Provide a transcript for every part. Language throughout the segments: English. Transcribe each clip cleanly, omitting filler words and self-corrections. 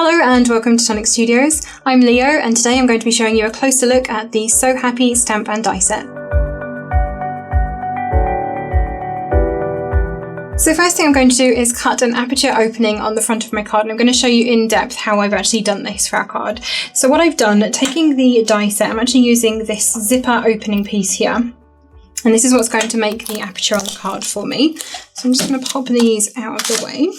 Hello and welcome to Tonic Studios. I'm Leo and today I'm going to be showing you a closer look at the So Happy stamp and die set. So first thing I'm going to do is cut an aperture opening on the front of my card, and I'm going to show you in depth how I've actually done this for our card. So what I've done, taking the die set, I'm actually using this zipper opening piece here. And this is what's going to make the aperture on the card for me. So I'm just going to pop these out of the way.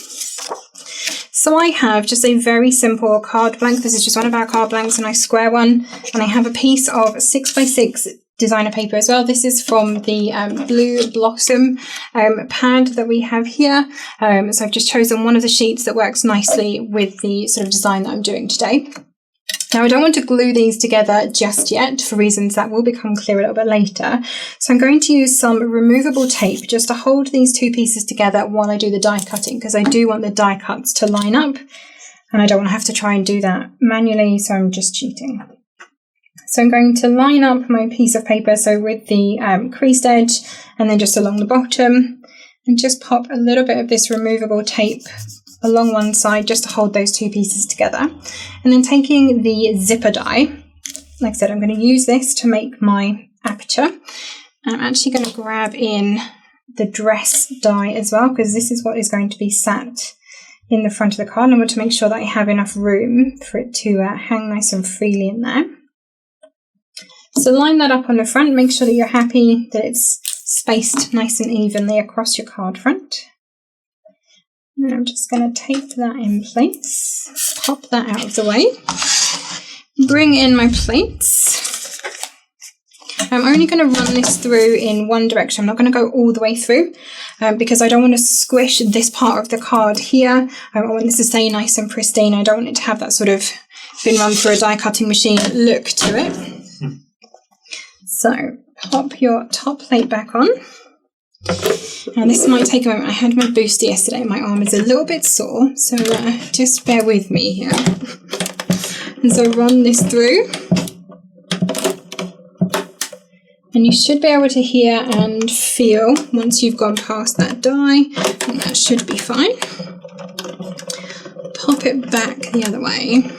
So I have just a very simple card blank. This is just one of our card blanks, a nice square one. And I have a piece of 6x6 designer paper as well. This is from the Blue Blossom pad that we have here. So I've just chosen one of the sheets that works nicely with the sort of design that I'm doing today. Now I don't want to glue these together just yet for reasons that will become clear a little bit later. So I'm going to use some removable tape just to hold these two pieces together while I do the die cutting, because I do want the die cuts to line up and I don't want to have to try and do that manually, so I'm just cheating. So I'm going to line up my piece of paper, so with the creased edge and then just along the bottom, and just pop a little bit of this removable tape along one side just to hold those two pieces together. And then taking the zipper die, like I said, I'm going to use this to make my aperture. And I'm actually going to grab in the dress die as well, because this is what is going to be sat in the front of the card. And I want to make sure that I have enough room for it to hang nice and freely in there. So line that up on the front, make sure that you're happy that it's spaced nice and evenly across your card front. And I'm just going to tape that in place, pop that out of the way, bring in my plates. I'm only going to run this through in one direction. I'm not going to go all the way through because I don't want to squish this part of the card here. I want this to stay nice and pristine. I don't want it to have that sort of been run through a die cutting machine look to it. So pop your top plate back on. Now this might take a moment. I had my booster yesterday. My arm is a little bit sore, so just bear with me here. And so run this through. And you should be able to hear and feel once you've gone past that die, and that should be fine. Pop it back the other way.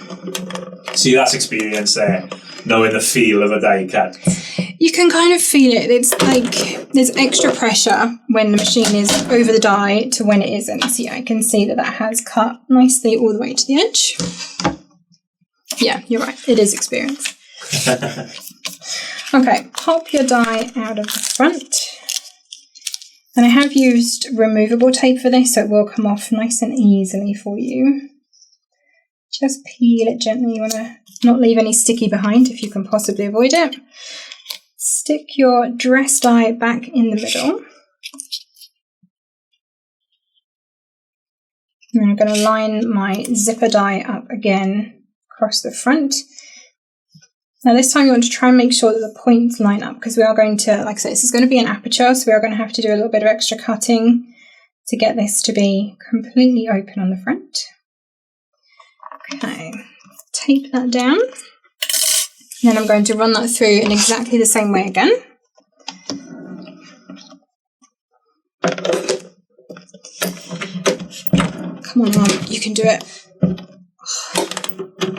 See, that's experience there, knowing the feel of a die cut. You can kind of feel it. It's like there's extra pressure when the machine is over the die to when it isn't. So yeah, I can see that that has cut nicely all the way to the edge. Yeah, you're right. It is experience. Okay, pop your die out of the front. And I have used removable tape for this, so it will come off nice and easily for you. Just peel it gently. You want to not leave any sticky behind if you can possibly avoid it. Stick your dress die back in the middle. And I'm going to line my zipper die up again across the front. Now this time you want to try and make sure that the points line up, because we are going to, like I said, this is going to be an aperture, so we are going to have to do a little bit of extra cutting to get this to be completely open on the front. Okay, tape that down. Then I'm going to run that through in exactly the same way again. Come on, Mum, you can do it.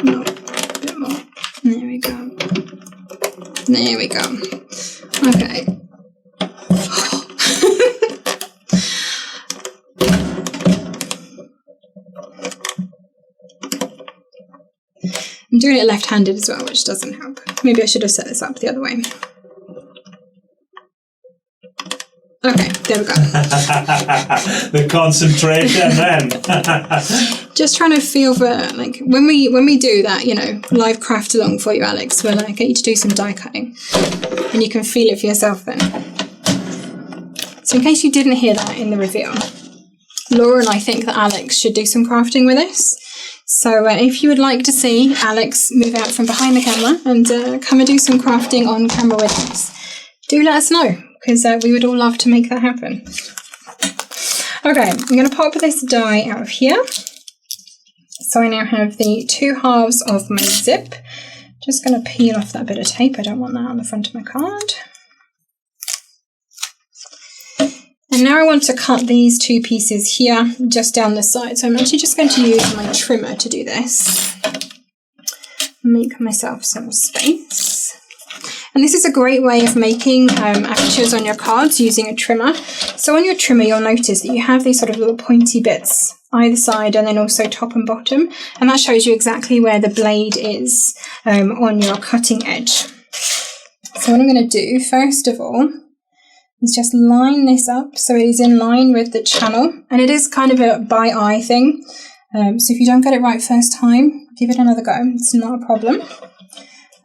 No, a bit more. There we go. There we go. Okay. I'm doing it left-handed as well, which doesn't help. Maybe I should have set this up the other way. Okay, there we go. The concentration then. Just trying to feel for, like, when we do that, you know, live craft along for you, Alex, we'll get you to do some die cutting. And you can feel it for yourself then. So in case you didn't hear that in the reveal, Laura and I think that Alex should do some crafting with us. So if you would like to see Alex move out from behind the camera and come and do some crafting on camera with us, do let us know, because we would all love to make that happen. Okay, I'm going to pop this die out of here. So I now have the two halves of my zip. Just going to peel off that bit of tape. I don't want that on the front of my card. And now I want to cut these two pieces here just down the side. So I'm actually just going to use my trimmer to do this. Make myself some space. And this is a great way of making apertures on your cards using a trimmer. So on your trimmer, you'll notice that you have these sort of little pointy bits either side and then also top and bottom. And that shows you exactly where the blade is on your cutting edge. So what I'm going to do, first of all, is just line this up so it is in line with the channel. And it is kind of a by eye thing. So if you don't get it right first time, give it another go. It's not a problem.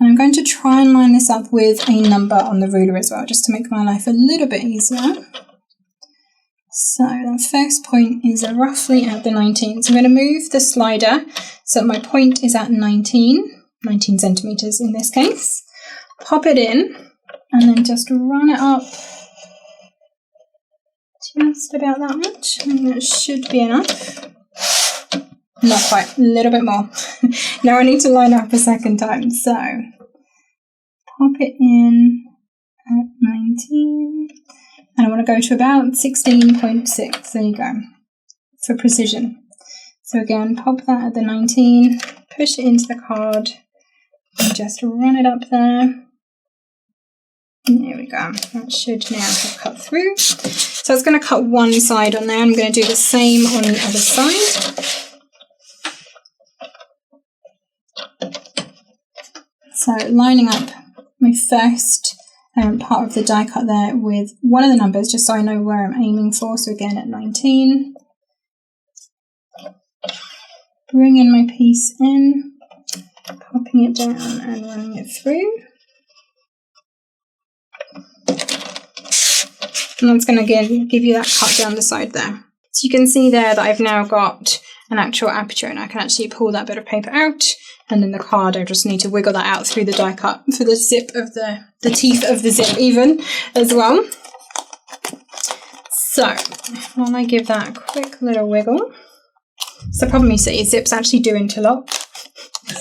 And I'm going to try and line this up with a number on the ruler as well, just to make my life a little bit easier. So that first point is roughly at the 19. So I'm going to move the slider so that my point is at 19 centimetres in this case. Pop it in and then just run it up just about that much. And that should be enough. Not quite, a little bit more. Now I need to line up a second time. So pop it in at 19. And I want to go to about 16.6. There you go. For precision. So again, pop that at the 19, push it into the card, and just run it up there. And there we go. That should now have cut through. So I was going to cut one side on there. I'm going to do the same on the other side. So lining up my first part of the die cut there with one of the numbers, just so I know where I'm aiming for. So again at 19. Bring in my piece in, popping it down and running it through. And that's going to give you that cut down the side there. So you can see there that I've now got an actual aperture, and I can actually pull that bit of paper out, and then the card, I just need to wiggle that out through the die cut for the zip of the teeth of the zip even as well. So while I give that a quick little wiggle, so the problem you see is zips actually do interlock,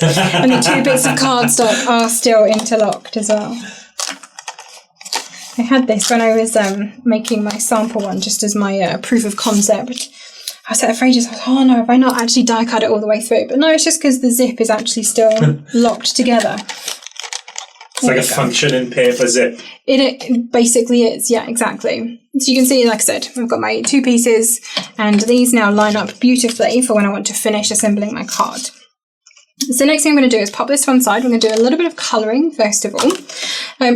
and the two bits of cardstock are still interlocked as well. I had this when I was making my sample one, just as my proof of concept. I was afraid, just oh no, have I not actually die cut it all the way through? But no, it's just because the zip is actually still locked together. It's like a functioning paper zip. It basically is, yeah, exactly. So you can see, like I said, I've got my two pieces, and these now line up beautifully for when I want to finish assembling my card. So next thing I'm going to do is pop this to one side. We're going to do a little bit of colouring first of all.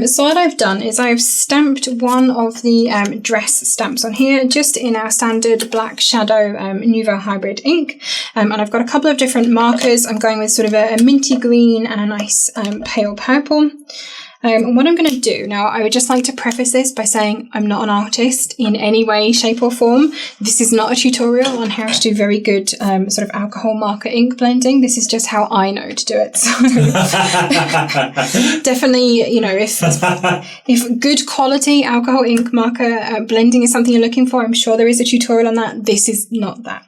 So what I've done is I've stamped one of the dress stamps on here, just in our standard black shadow Nouveau Hybrid ink. And I've got a couple of different markers. I'm going with sort of a minty green and a nice pale purple. What I'm going to do now, I would just like to preface this by saying I'm not an artist in any way, shape or form. This is not a tutorial on how to do very good sort of alcohol marker ink blending. This is just how I know to do it. So definitely, you know, if good quality alcohol ink marker blending is something you're looking for, I'm sure there is a tutorial on that. This is not that.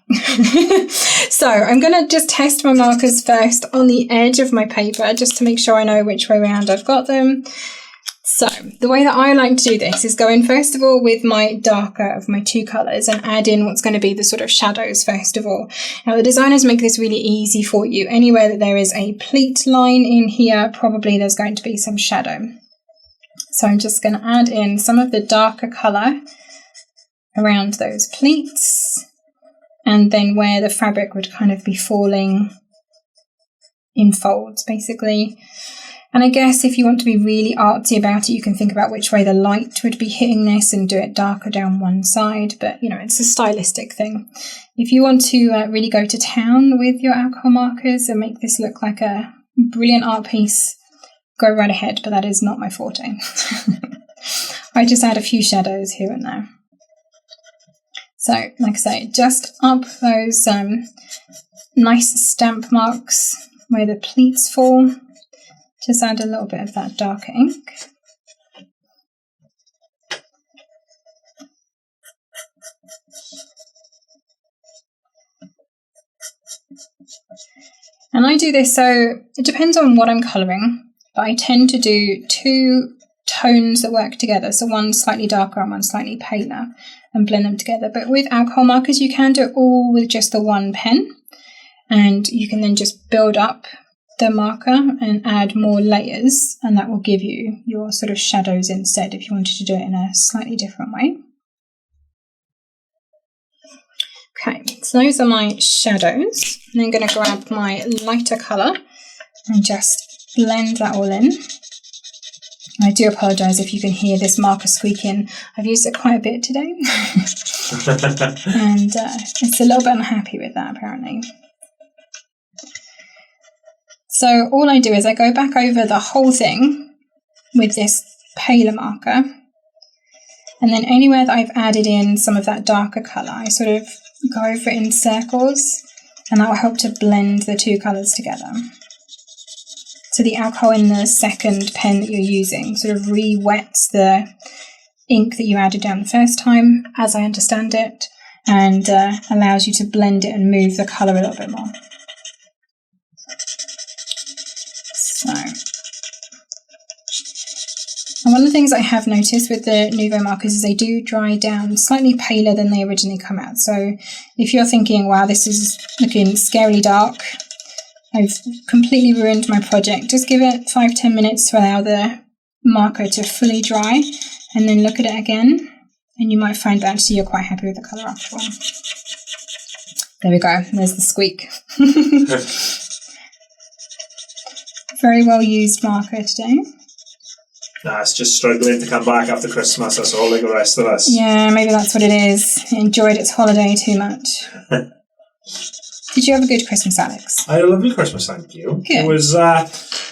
So I'm going to just test my markers first on the edge of my paper, just to make sure I know which way around I've got them. So the way that I like to do this is go in first of all with my darker of my two colours and add in what's going to be the sort of shadows first of all. Now the designers make this really easy for you. Anywhere that there is a pleat line in here, probably there's going to be some shadow. So I'm just going to add in some of the darker colour around those pleats, and then where the fabric would kind of be falling in folds basically. And I guess if you want to be really artsy about it, you can think about which way the light would be hitting this and do it darker down one side. But, you know, it's a stylistic thing. If you want to really go to town with your alcohol markers and make this look like a brilliant art piece, go right ahead. But that is not my forte. I just add a few shadows here and there. So, like I say, just up those nice stamp marks where the pleats fall. Just add a little bit of that darker ink. And I do this, so it depends on what I'm colouring, but I tend to do 2 tones that work together. So one slightly darker and one slightly paler, and blend them together. But with alcohol markers, you can do it all with just the one pen. And you can then just build up the marker and add more layers, and that will give you your sort of shadows instead if you wanted to do it in a slightly different way. Okay, so those are my shadows. And I'm going to grab my lighter colour and just blend that all in. I do apologise if you can hear this marker squeaking. I've used it quite a bit today. And it's a little bit unhappy with that apparently. So all I do is I go back over the whole thing with this paler marker, and then anywhere that I've added in some of that darker colour, I sort of go over it in circles, and that will help to blend the two colours together. So the alcohol in the second pen that you're using sort of re-wets the ink that you added down the first time, as I understand it, and allows you to blend it and move the colour a little bit more. And one of the things I have noticed with the Nuvo markers is they do dry down slightly paler than they originally come out. So if you're thinking, wow, this is looking scarily dark, I've completely ruined my project, just give it 5-10 minutes to allow the marker to fully dry, and then look at it again, and you might find that actually you're quite happy with the colour after all. There we go, there's the squeak. Very well used marker today. Nah, it's just struggling to come back after Christmas, that's all like the rest of us. Yeah, maybe that's what it is. It enjoyed its holiday too much. Did you have a good Christmas, Alex? I had a lovely Christmas, thank you. Good. It was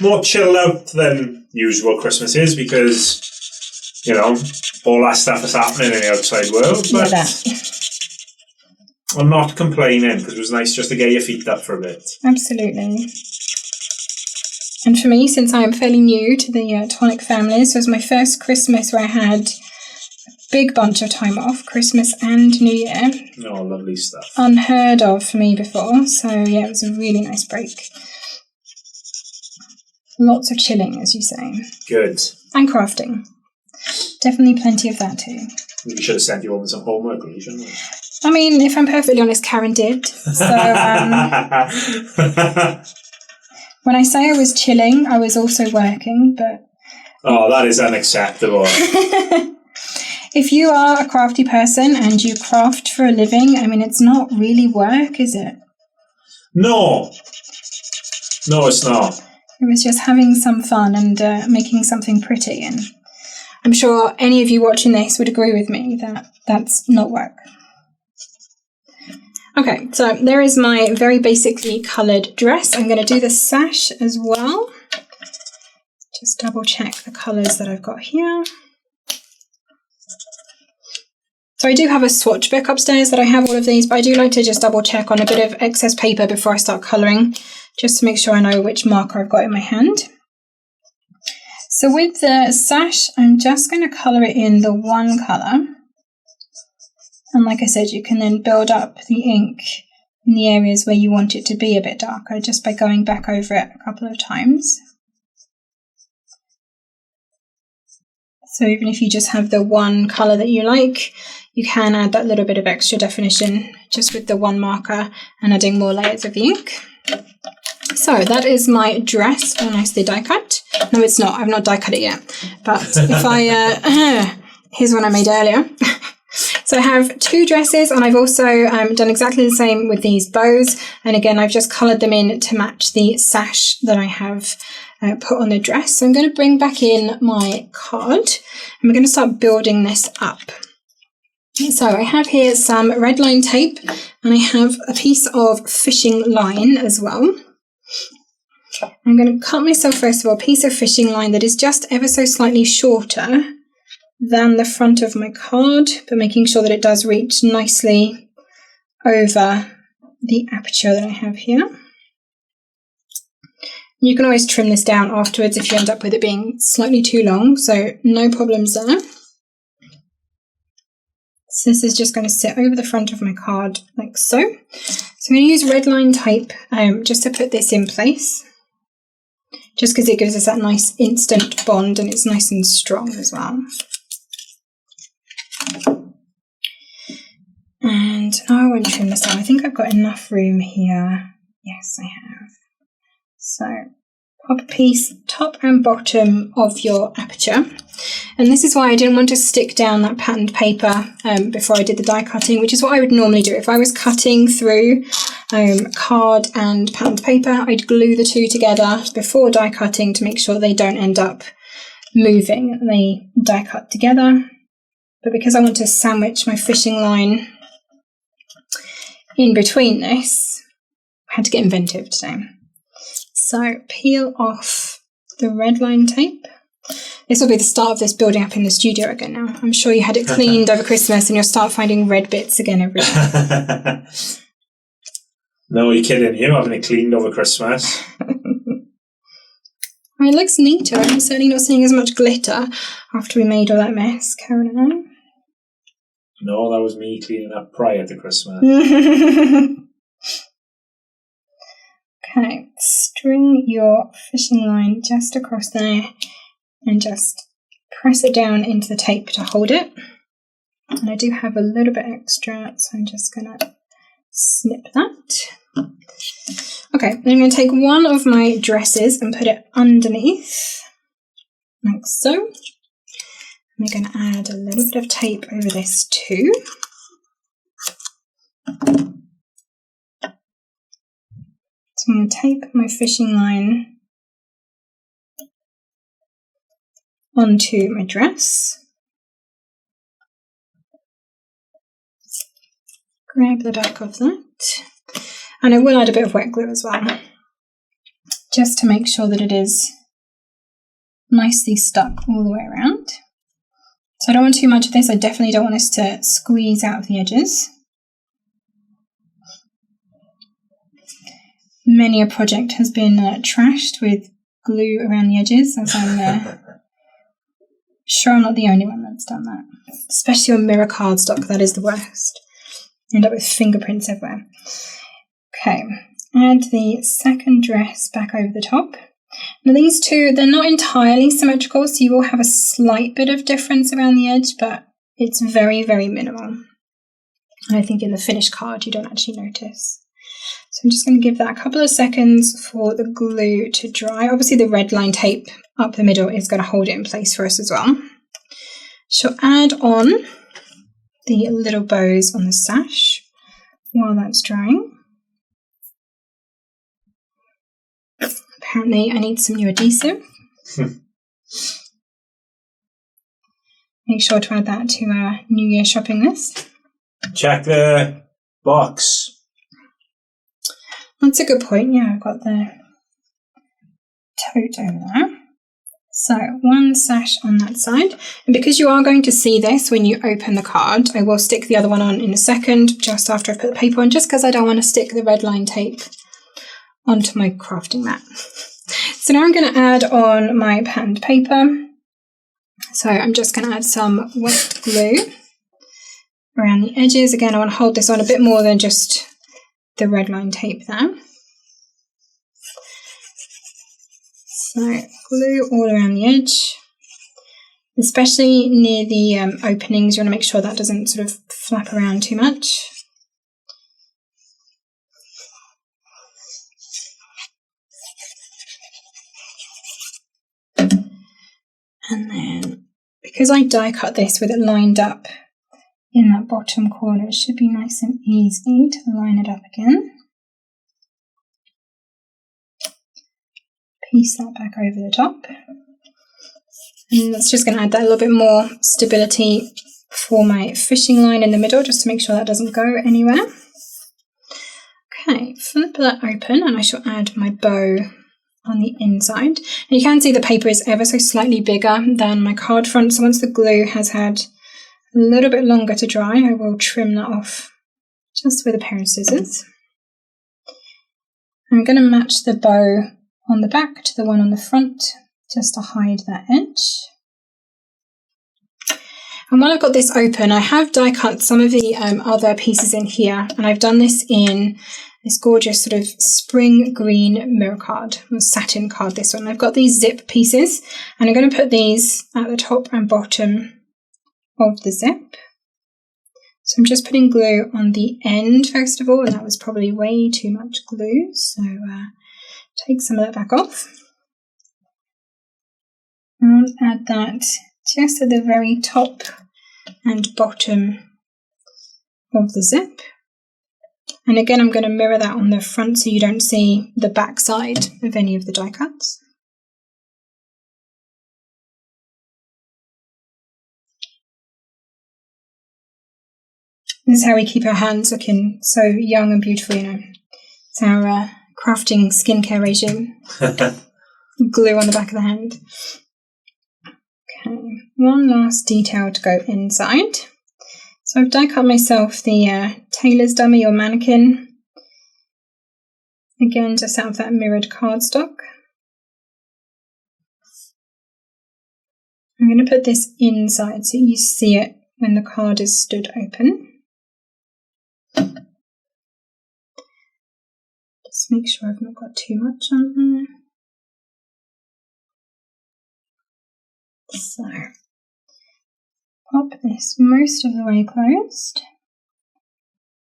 more chilled out than usual Christmas is because, you know, all that stuff is happening in the outside world. But I'm not complaining because it was nice just to get your feet up for a bit. Absolutely. And for me, since I am fairly new to the Tonic family, so it was my first Christmas where I had a big bunch of time off, Christmas and New Year. Oh, lovely stuff. Unheard of for me before, so yeah, it was a really nice break. Lots of chilling, as you say. Good. And crafting. Definitely plenty of that too. We should have sent you over some homework, really, shouldn't we? I mean, if I'm perfectly honest, Karen did. So, when I say I was chilling, I was also working, but... Oh, that is unacceptable. If you are a crafty person and you craft for a living, I mean, it's not really work, is it? No. No, it's not. It was just having some fun and making something pretty, and I'm sure any of you watching this would agree with me that that's not work. Okay, so there is my very basically coloured dress. I'm going to do the sash as well. Just double check the colours that I've got here. So I do have a swatch book upstairs that I have all of these, but I do like to just double check on a bit of excess paper before I start colouring, just to make sure I know which marker I've got in my hand. So with the sash, I'm just going to colour it in the one colour. And like I said, you can then build up the ink in the areas where you want it to be a bit darker just by going back over it a couple of times. So even if you just have the one colour that you like, you can add that little bit of extra definition just with the one marker and adding more layers of the ink. So that is my dress, all nicely die cut. No, it's not. I've not die cut it yet. But if I... here's one I made earlier. So I have two dresses, and I've also done exactly the same with these bows. And again, I've just coloured them in to match the sash that I have put on the dress. So I'm going to bring back in my card, and we're going to start building this up. So I have here some red line tape, and I have a piece of fishing line as well. I'm going to cut myself, first of all, a piece of fishing line that is just ever so slightly shorter than the front of my card, but making sure that it does reach nicely over the aperture that I have here. You can always trim this down afterwards if you end up with it being slightly too long, so no problems there. So this is just going to sit over the front of my card like so. So I'm going to use red line tape just to put this in place. just because it gives us that nice instant bond and it's nice and strong as well. And now I won't trim this down. I think I've got enough room here. Yes, I have. So pop a piece top and bottom of your aperture. And this is why I didn't want to stick down that patterned paper before I did the die cutting, which is what I would normally do. If I was cutting through card and patterned paper, I'd glue the two together before die cutting to make sure they don't end up moving. They die cut together. But because I want to sandwich my fishing line in between this, I had to get inventive today. So peel off the red line tape. This will be the start of this building up in the studio again now. I'm sure you had it cleaned over Christmas and you'll start finding red bits again every day. No, you're kidding. You having it cleaned over Christmas. It looks neater. I'm certainly not seeing as much glitter after we made all that mess, Karen and I. No, that was me cleaning up prior to Christmas. Okay, string your fishing line just across there and just press it down into the tape to hold it. And I do have a little bit extra, so I'm just going to snip that. Okay, then I'm going to take one of my dresses and put it underneath, like so. I'm going to add a little bit of tape over this too. So I'm going to tape my fishing line onto my dress. Grab the back of that. And I will add a bit of wet glue as well, just to make sure that it is nicely stuck all the way around. So I don't want too much of this. I definitely don't want this to squeeze out of the edges. Many a project has been trashed with glue around the edges, as I'm sure I'm not the only one that's done that. Especially on mirror cardstock, that is the worst. You end up with fingerprints everywhere. Okay, add the second dress back over the top. Now these two, they're not entirely symmetrical, so you will have a slight bit of difference around the edge, but it's very, very minimal. And I think in the finished card you don't actually notice. So I'm just going to give that a couple of seconds for the glue to dry. Obviously the red line tape up the middle is going to hold it in place for us as well. So add on the little bows on the sash while that's drying. Apparently I need some new adhesive. Make sure to add that to our New Year shopping list. Check the box. That's a good point. Yeah, I've got the tote over there. So one sash on that side. And because you are going to see this when you open the card, I will stick the other one on in a second, just after I've put the paper on, just because I don't want to stick the red line tape onto my crafting mat. So now I'm going to add on my patterned paper. So I'm just going to add some wet glue around the edges. Again, I want to hold this on a bit more than just the red line tape there. So glue all around the edge, especially near the openings. You want to make sure that doesn't sort of flap around too much. And then, because I die cut this with it lined up in that bottom corner, it should be nice and easy to line it up again. Piece that back over the top. And that's just going to add that little bit more stability for my fishing line in the middle, just to make sure that doesn't go anywhere. Okay, flip that open and I shall add my bow on the inside. And you can see the paper is ever so slightly bigger than my card front, so once the glue has had a little bit longer to dry, I will trim that off just with a pair of scissors. I'm going to match the bow on the back to the one on the front, just to hide that edge. And while I've got this open, I have die cut some of the other pieces in here, and I've done this in this gorgeous sort of spring green mirror card, or satin card, this one. I've got these zip pieces, and I'm going to put these at the top and bottom of the zip. So I'm just putting glue on the end first of all, and that was probably way too much glue, so take some of that back off. And add that just at the very top and bottom of the zip. And again, I'm going to mirror that on the front so you don't see the back side of any of the die cuts. This is how we keep our hands looking so young and beautiful, you know. It's our crafting skincare regime. Glue on the back of the hand. Okay, one last detail to go inside. So I've die cut myself the tailor's dummy or mannequin. Again, just out of that mirrored cardstock. I'm going to put this inside so you see it when the card is stood open. Just make sure I've not got too much on there. So, pop this most of the way closed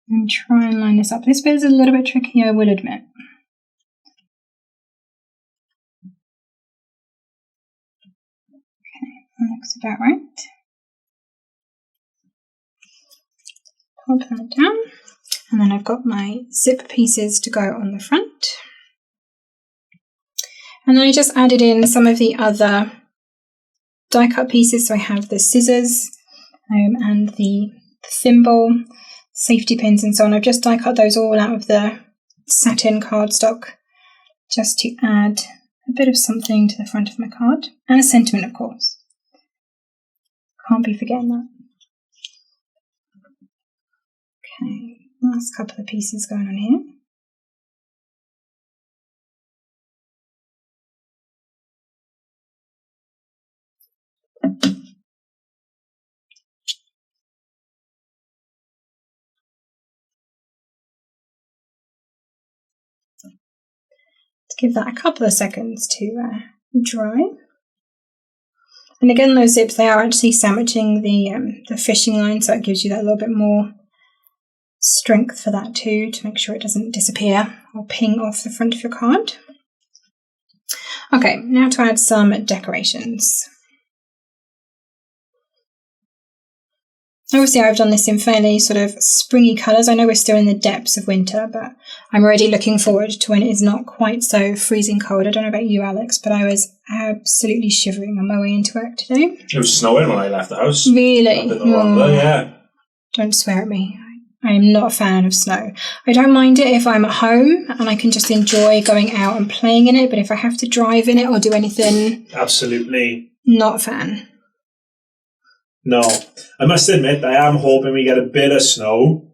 and try and line this up. This bit is a little bit tricky, I will admit. Okay, that looks about right. Pop that down, and then I've got my zip pieces to go on the front. And then I just added in some of the other die cut pieces, so I have the scissors and the thimble, safety pins and so on. I've just die cut those all out of the satin cardstock just to add a bit of something to the front of my card, and a sentiment of course. Can't be forgetting that. Okay, last couple of pieces going on here. Give that a couple of seconds to dry. And again, those zips, they are actually sandwiching the fishing line, so it gives you that little bit more strength for that too, to make sure it doesn't disappear or ping off the front of your card. Okay, now to add some decorations. Obviously, I've done this in fairly sort of springy colours. I know we're still in the depths of winter, but I'm already looking forward to when it is not quite so freezing cold. I don't know about you, Alex, but I was absolutely shivering on my way into work today. It was snowing when I left the house. Really? Yeah. Don't swear at me. I am not a fan of snow. I don't mind it if I'm at home and I can just enjoy going out and playing in it, but if I have to drive in it or do anything... Absolutely. Not a fan. No, I must admit I am hoping we get a bit of snow,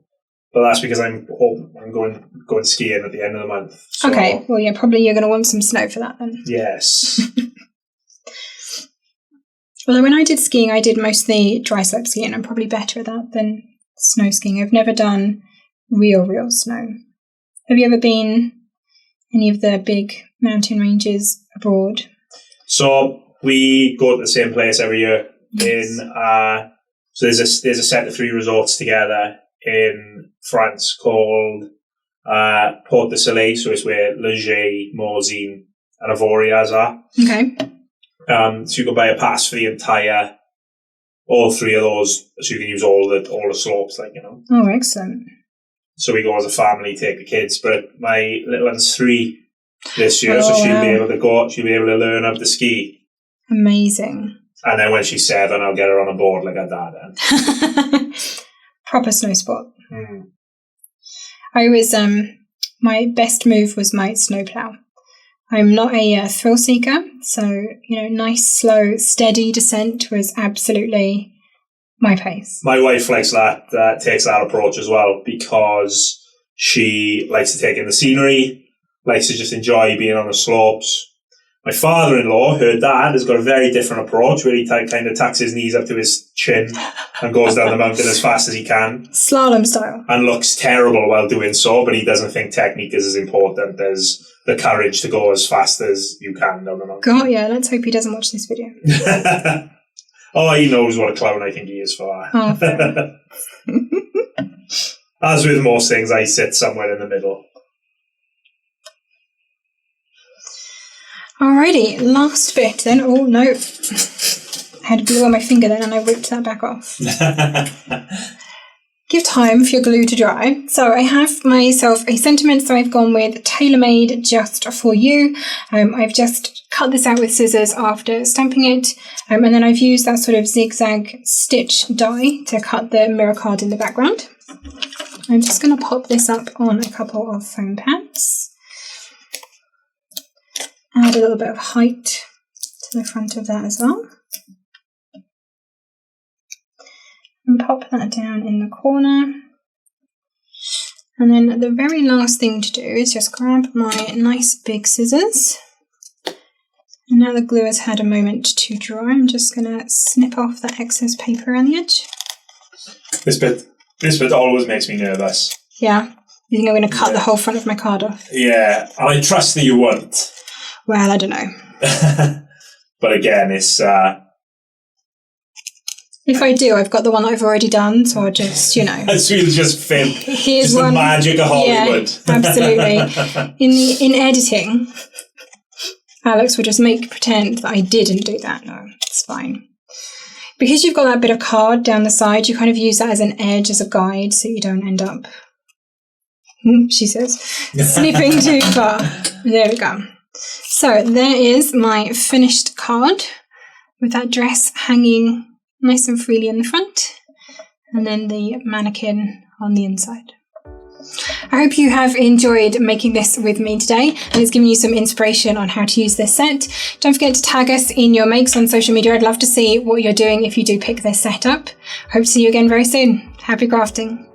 but that's because I'm going skiing at the end of the month. So. Okay, well, yeah, probably you're going to want some snow for that then. Yes. Although when I did skiing, I did mostly dry slope skiing. I'm probably better at that than snow skiing. I've never done real snow. Have you ever been any of the big mountain ranges abroad? So we go to the same place every year. So there's a set of 3 resorts together in France called Port de Soleil, so it's where Leger, Morzine and Avoriaz are. Okay. So you can buy a pass for the entire, all 3 of those, so you can use all the slopes, like, you know. Oh, excellent. So we go as a family, take the kids, but my little one's 3 this year, so she'll be able to go, she'll be able to learn how to ski. Amazing. And then when she's 7, I'll get her on a board like her dad then. Proper snow sport. Mm. I was, my best move was my snowplow. I'm not a thrill seeker, so, you know, nice, slow, steady descent was absolutely my pace. My wife likes that, takes that approach as well, because she likes to take in the scenery, likes to just enjoy being on the slopes. My father-in-law heard that, has got a very different approach, where he kind of tucks his knees up to his chin and goes down the mountain as fast as he can. Slalom style. And looks terrible while doing so, but he doesn't think technique is as important as the courage to go as fast as you can down the mountain. God, yeah, let's hope he doesn't watch this video. Oh, he knows what a clown I think he is for that. Oh, fair. As with most things, I sit somewhere in the middle. Alrighty, last bit then. Oh, no. I had glue on my finger then and I ripped that back off. Give time for your glue to dry. So I have myself a sentiment, so I've gone with tailor-made just for you. I've just cut this out with scissors after stamping it, and then I've used that sort of zigzag stitch die to cut the mirror card in the background. I'm just going to pop this up on a couple of foam pads. Add a little bit of height to the front of that as well. And pop that down in the corner. And then the very last thing to do is just grab my nice big scissors. And now the glue has had a moment to dry, I'm just going to snip off that excess paper around the edge. This bit always makes me nervous. Yeah? You think I'm going to cut the whole front of my card off? Yeah, and I trust that you won't. Well, I don't know. But again, it's... If I do, I've got the one that I've already done, so I'll just, So you'll just film. Here's just one. The magic of Hollywood. Yeah, absolutely. In editing, Alex will just make pretend that I didn't do that. No, it's fine. Because you've got that bit of card down the side, you kind of use that as an edge, as a guide, so you don't end up, she says, snipping too far. There we go. So there is my finished card with that dress hanging nice and freely in the front, and then the mannequin on the inside. I hope you have enjoyed making this with me today, and it's given you some inspiration on how to use this set. Don't forget to tag us in your makes on social media. I'd love to see what you're doing if you do pick this set up. Hope to see you again very soon. Happy crafting.